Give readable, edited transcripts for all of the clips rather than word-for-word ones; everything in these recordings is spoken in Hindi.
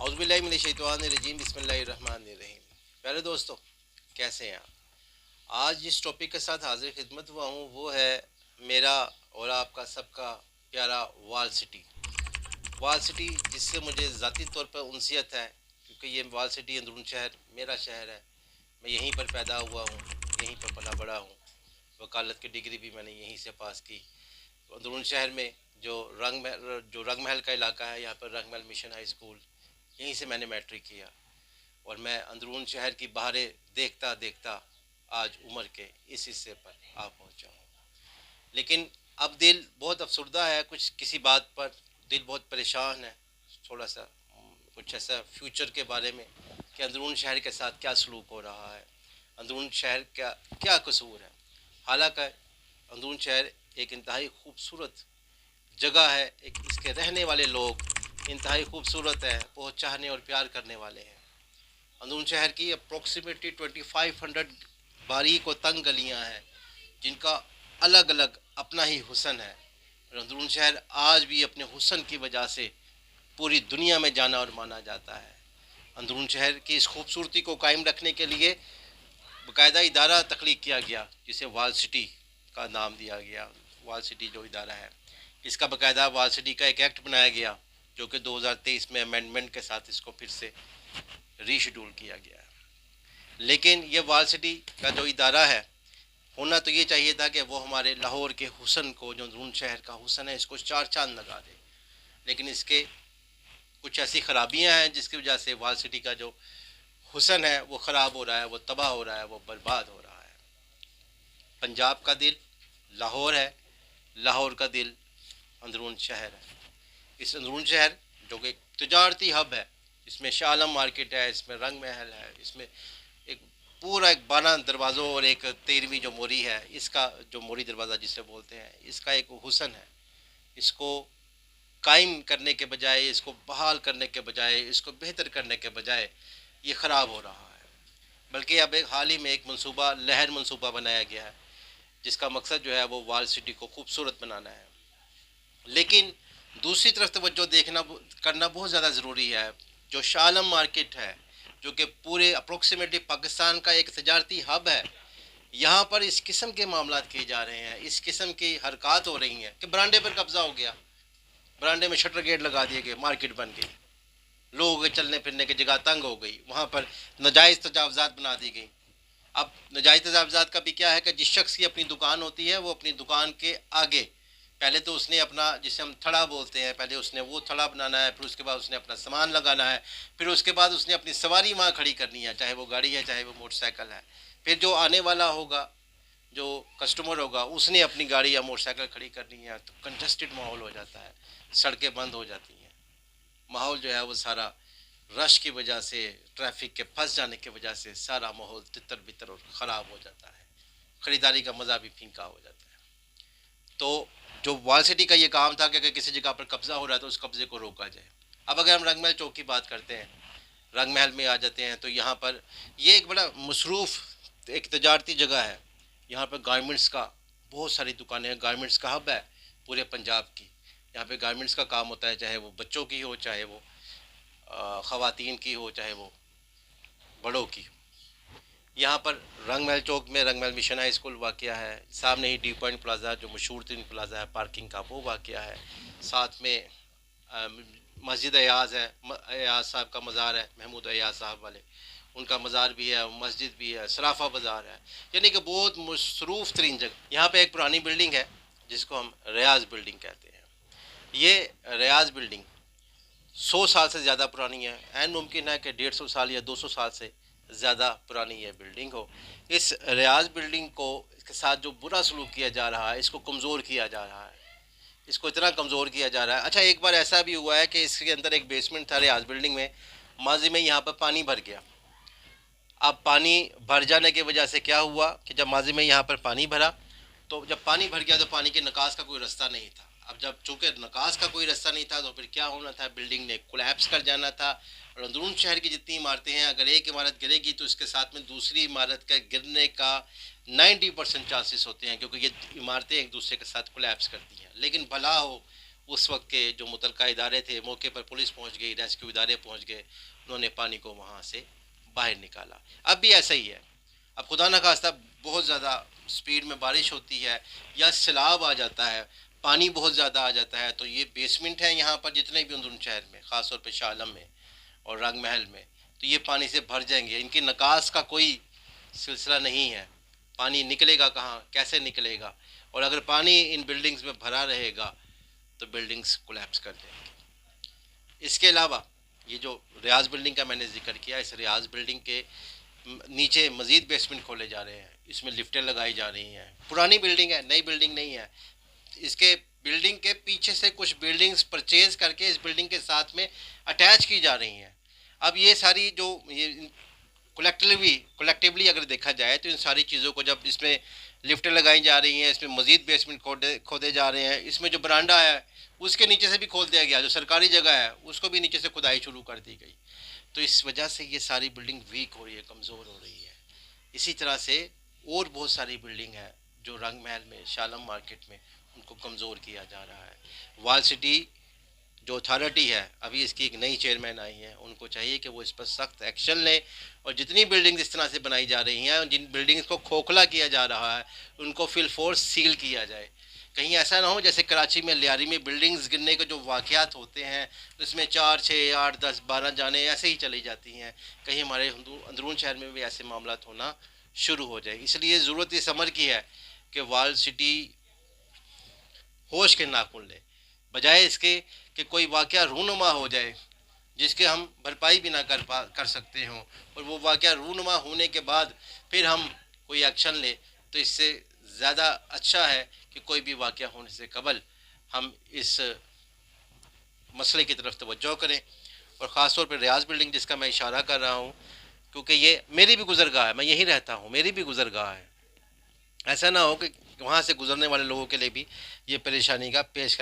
औज़ुबिल्लाहिमिनश्शैतानिर्रजीम बिस्मिल्लाहिर्रहमानिर्रहीम। प्यारे दोस्तों, कैसे हैं आप? आज जिस टॉपिक के साथ हाजिर खिदमत हुआ हूँ वो है मेरा और आपका सबका प्यारा वाल सिटी। वाल सिटी जिससे मुझे ज़ाती तौर पर उनसियत है, क्योंकि ये वाल सिटी अंदरून शहर मेरा शहर है। मैं यहीं पर पैदा हुआ हूँ, यहीं पर पला बड़ा हूँ। वकालत की डिग्री भी मैंने यहीं से पास की। अंदरून शहर में जो रंग महल का इलाका है, यहाँ पर रंग महल मिशन हाई स्कूल, यहीं से मैंने मैट्रिक किया। और मैं अंदरून शहर की बहारें देखता देखता आज उम्र के इस हिस्से पर आ पहुंचा हूँ। लेकिन अब दिल बहुत अफसरदा है, कुछ किसी बात पर दिल बहुत परेशान है। थोड़ा सा कुछ ऐसा फ्यूचर के बारे में कि अंदरून शहर के साथ क्या सलूक हो रहा है, अंदरून शहर क्या क्या कसूर है। हालांकि अंदरून शहर एक इंतहाई खूबसूरत जगह है, एक इसके रहने वाले लोग इंतहाई खूबसूरत है, बहुत चाहने और प्यार करने वाले हैं। अंदरून शहर की अप्रोक्सीमेटली 2500 बारीक और तंग गलियां हैं, जिनका अलग अलग अपना ही हुस्न है। और अंदरून शहर आज भी अपने हुस्न की वजह से पूरी दुनिया में जाना और माना जाता है। अंदरून शहर की इस खूबसूरती को कायम रखने के लिए बाकायदा इदारा तख्लीक किया गया, जिसे वाल सिटी का नाम दिया गया। वाल सिटी जो इदारा है, इसका बाकायदा वाल सिटी का एक एक्ट बनाया गया, जो कि 2023 में अमेंडमेंट के साथ इसको फिर से रीशेड्यूल किया गया है। लेकिन ये वाल सिटी का जो इदारा है, होना तो ये चाहिए था कि वो हमारे लाहौर के हुस्न को, जो अंदरून शहर का हुस्न है, इसको चार चांद लगा दे। लेकिन इसके कुछ ऐसी खराबियां हैं जिसकी वजह से वाल सिटी का जो हुस्न है वो ख़राब हो रहा है, वो तबाह हो रहा है, वो बर्बाद हो रहा है। पंजाब का दिल लाहौर है, लाहौर का दिल अंदरून शहर है। इस अंदरून शहर जो कि तजारती हब है, इसमें शाह आलम मार्केट है, इसमें रंग महल है, इसमें एक पूरा एक 12 दरवाज़ों और एक 13वीं जो मोरी है, इसका जो मोरी दरवाज़ा जिसे बोलते हैं, इसका एक हुस्न है। इसको कायम करने के बजाय, इसको बहाल करने के बजाय, इसको बेहतर करने के बजाय ये ख़राब हो रहा है। बल्कि अब एक हाल ही में एक मनसूबा, लहर मनसूबा बनाया गया है, जिसका मकसद जो है वो वाल सिटी को खूबसूरत बनाना है। लेकिन दूसरी तरफ तवज्जो देखना करना बहुत ज़्यादा ज़रूरी है। जो शाह आलम मार्केट है, जो कि पूरे अप्रोक्सीमेटली पाकिस्तान का एक तजारती हब है, यहाँ पर इस किस्म के मामला किए जा रहे हैं, इस किस्म की हरकत हो रही हैं कि बरांडे पर कब्जा हो गया, बरांडे में शटर गेट लगा दिए गए, मार्केट बन गई, लोगों के चलने फिरने की जगह तंग हो गई, वहाँ पर नाजायज़ तजावज़ात बना दी गई। अब नाजायज़ तजावज़ात का भी क्या है कि जिस शख्स की अपनी दुकान होती है, वो अपनी दुकान के आगे पहले तो उसने अपना, जिसे हम थड़ा बोलते हैं, पहले उसने वो थड़ा बनाना है, फिर उसके बाद उसने अपना सामान लगाना है, फिर उसके बाद उसने अपनी सवारी वहाँ खड़ी करनी है, चाहे वो गाड़ी है चाहे वो मोटरसाइकिल है। फिर जो आने वाला होगा, जो कस्टमर होगा, उसने अपनी गाड़ी या मोटरसाइकिल खड़ी करनी है, तो कंजस्टेड माहौल हो जाता है, सड़कें बंद हो जाती हैं, माहौल जो है वो सारा रश की वजह से, ट्रैफिक के फंस जाने की वजह से सारा माहौल तितर बितर और ख़राब हो जाता है, ख़रीदारी का मज़ा भी फीका हो जाता है। तो जो वाल सिटी का ये काम था कि अगर किसी जगह पर कब्ज़ा हो रहा है तो उस कब्ज़े को रोका जाए। अब अगर हम रंग महल चौक की बात करते हैं, रंग महल में आ जाते हैं, तो यहाँ पर ये एक बड़ा मसरूफ़ एक तजारती जगह है। यहाँ पर गारमेंट्स का बहुत सारी दुकानें हैं, गारमेंट्स का हब है पूरे पंजाब की। यहाँ पे गारमेंट्स का काम होता है, चाहे वो बच्चों की हो, चाहे वो ख़वातीन की हो, चाहे वो बड़ों की। यहाँ पर रंग महल चौक में रंग महल मिशन हाई स्कूल वाक़या है, सामने ही डी पॉइंट प्लाज़ा जो मशहूर तरीन प्लाज़ा है पार्किंग का, वो वाक़या है। साथ में मस्जिद अयाज़ है, अयाज़ साहब का मज़ार है, महमूद अयाज़ साहब वाले, उनका मज़ार भी है, मस्जिद भी है, सराफ़ा बाज़ार है, यानी कि बहुत मसरूफ़ तरीन जगह। यहाँ पे एक पुरानी बिल्डिंग है जिसको हम रियाज़ बिल्डिंग कहते हैं। ये रियाज़ बिल्डिंग 100 साल से ज़्यादा पुरानी है, एन मुमकिन है कि 150 साल या 200 साल से ज़्यादा पुरानी ये बिल्डिंग हो। इस रियाज़ बिल्डिंग को, इसके साथ जो बुरा सलूक किया जा रहा है, इसको कमज़ोर किया जा रहा है, इसको इतना कमज़ोर किया जा रहा है। अच्छा, एक बार ऐसा भी हुआ है कि इसके अंदर एक बेसमेंट था रियाज़ बिल्डिंग में, माजी में यहाँ पर पानी भर गया। अब पानी भर जाने की वजह से क्या हुआ कि जब माजी में यहाँ पर पानी भरा, तो जब पानी भर गया तो पानी के निकास का कोई रास्ता नहीं था। अब जब चूँकि निकास का कोई रास्ता नहीं था, तो फिर क्या होना था, बिल्डिंग ने कोलैप्स कर जाना था। और अंदरून शहर की जितनी इमारतें हैं, अगर एक इमारत गिरेगी तो इसके साथ में दूसरी इमारत का गिरने का 90% चांसेस होते हैं, क्योंकि ये इमारतें एक दूसरे के साथ कोलैप्स करती हैं। लेकिन भला हो, उस वक्त के जो मुतलका इदारे थे, मौके पर पुलिस पहुंच गई, रेस्क्यू इदारे पहुंच गए, उन्होंने पानी को वहाँ से बाहर निकाला। अब भी ऐसा ही है। अब खुदा न खास्ता बहुत ज़्यादा स्पीड में बारिश होती है या सैलाब आ जाता है, पानी बहुत ज़्यादा आ जाता है, तो ये बेसमेंट है यहाँ पर जितने भी अंदरून शहर में, ख़ास तौर पर शाह आलम में और रंग महल में, तो ये पानी से भर जाएंगे। इनकी निकास का कोई सिलसिला नहीं है। पानी निकलेगा कहाँ, कैसे निकलेगा? और अगर पानी इन बिल्डिंग्स में भरा रहेगा तो बिल्डिंग्स कोलैप्स कर जाएंगी। इसके अलावा ये जो रियाज बिल्डिंग का मैंने जिक्र किया, इस रियाज बिल्डिंग के नीचे मज़ीद बेसमेंट खोले जा रहे हैं, इसमें लिफ्टें लगाई जा रही हैं। पुरानी बिल्डिंग है, नई बिल्डिंग नहीं है। इसके बिल्डिंग के पीछे से कुछ बिल्डिंग्स परचेज करके इस बिल्डिंग के साथ में अटैच की जा रही हैं। अब ये सारी जो ये कलेक्टिवली अगर देखा जाए तो इन सारी चीज़ों को, जब इसमें लिफ्टें लगाई जा रही हैं, इसमें मज़ीद बेसमेंट खोदे जा रहे हैं, इसमें जो बरांडा है उसके नीचे से भी खोद दिया गया, जो सरकारी जगह है उसको भी नीचे से खुदाई शुरू कर दी गई। तो इस वजह से ये सारी बिल्डिंग वीक हो रही है, कमज़ोर हो रही है। इसी तरह से और बहुत सारी बिल्डिंग है जो रंग महल में, शालम मार्केट में, उनको कमज़ोर किया जा रहा है। वाल सिटी जो अथॉरिटी है, अभी इसकी एक नई चेयरमैन आई है, उनको चाहिए कि वो इस पर सख्त एक्शन लें और जितनी बिल्डिंग इस तरह से बनाई जा रही हैं, जिन बिल्डिंग्स को खोखला किया जा रहा है, उनको फिल फोर्स सील किया जाए। कहीं ऐसा ना हो जैसे कराची में लियारी में बिल्डिंग्स गिरने के जो वाक़यात होते हैं, उसमें 4, 6, 8, 10, 12 जाने ऐसे ही चली जाती हैं। कहीं हमारे अंदरून शहर में भी ऐसे मामला होना शुरू हो जाए। इसलिए ज़रूरत इस अमर की है कि वाल सिटी होश के नाखून ले, बजाय इसके कि कोई वाक़या रूनुमा हो जाए जिसके हम भरपाई भी ना कर सकते हों, और वो वाक़या रूनुमा होने के बाद फिर हम कोई एक्शन ले, तो इससे ज़्यादा अच्छा है कि कोई भी वाक़या होने से कबल हम इस मसले की तरफ तवज्जो करें। और ख़ास तौर पर रियाज बिल्डिंग जिसका मैं इशारा कर रहा हूँ, क्योंकि ये मेरी भी गुज़रगाह है, मैं यहीं रहता हूँ, मेरी भी गुज़रगाह है। ऐसा ना हो कि वहाँ से गुज़रने वाले लोगों के लिए भी ये परेशानी का पेश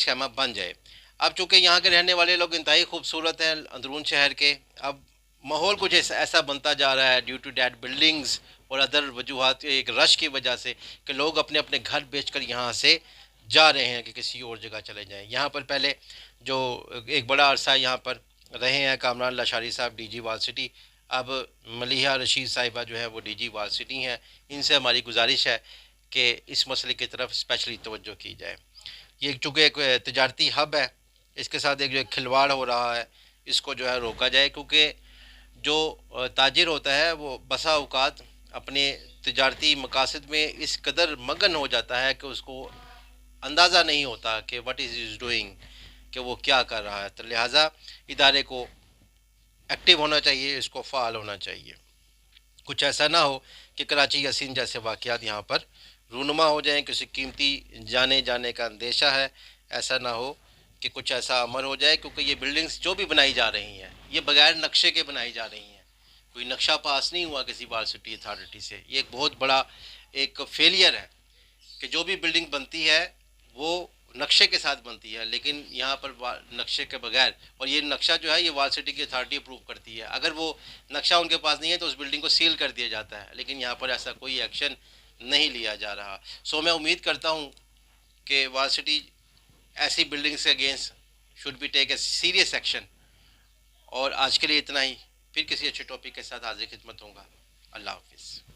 खैमा बन जाए। अब चूँकि यहाँ के रहने वाले लोग इंतहाई खूबसूरत हैं अंदरून शहर के, अब माहौल कुछ ऐसा बनता जा रहा है ड्यू टू डैट बिल्डिंग्स और अदर वजूहात, एक रश की वजह से, कि लोग अपने अपने घर बेचकर यहाँ से जा रहे हैं कि किसी और जगह चले जाएं। यहाँ पर पहले जो एक बड़ा अरसा यहाँ पर रहे हैं कामरान लाशारी साहब, डीजी वाल सिटी, अब मलिहा रशीद साहिबा जो है वो डीजी वाल सिटी हैं। इनसे हमारी गुजारिश है कि इस मसले की तरफ स्पेशली तवज्जो की जाए। ये चूँकि एक तजारती हब है, इसके साथ एक जो खिलवाड़ हो रहा है, इसको जो है रोका जाए, क्योंकि जो ताजिर होता है वो बसा औकात अपने तजारती मकासद में इस कदर मगन हो जाता है कि उसको अंदाज़ा नहीं होता कि व्हाट इज़ डूइंग, कि वो क्या कर रहा है। तो लिहाजा इदारे को एक्टिव होना चाहिए, इसको फ़ाल होना चाहिए। कुछ ऐसा ना हो कि कराची या सिंध जैसे वाक़यात यहाँ पर रूनुमा हो जाएं, किसी कीमती जाने का अंदेशा है। ऐसा ना हो कि कुछ ऐसा अमर हो जाए, क्योंकि ये बिल्डिंग्स जो भी बनाई जा रही हैं ये बगैर नक्शे के बनाई जा रही हैं, कोई नक्शा पास नहीं हुआ किसी वाल सिटी अथॉरिटी से। ये एक बहुत बड़ा एक फेलियर है कि जो भी बिल्डिंग बनती है वो नक्शे के साथ बनती है, लेकिन यहाँ पर नक्शे के बगैर, और ये नक्शा जो है ये वाल सिटी की अथॉरिटी अप्रूव करती है, अगर वो नक्शा उनके पास नहीं है तो उस बिल्डिंग को सील कर दिया जाता है, लेकिन यहाँ पर ऐसा कोई एक्शन नहीं लिया जा रहा। सो मैं उम्मीद करता हूँ कि वाल सिटी ऐसी बिल्डिंग्स के against should be take a serious action. और आज के लिए इतना ही, फिर किसी अच्छे टॉपिक के साथ हाजिर खिदमत होगा। अल्लाह हाफिज़।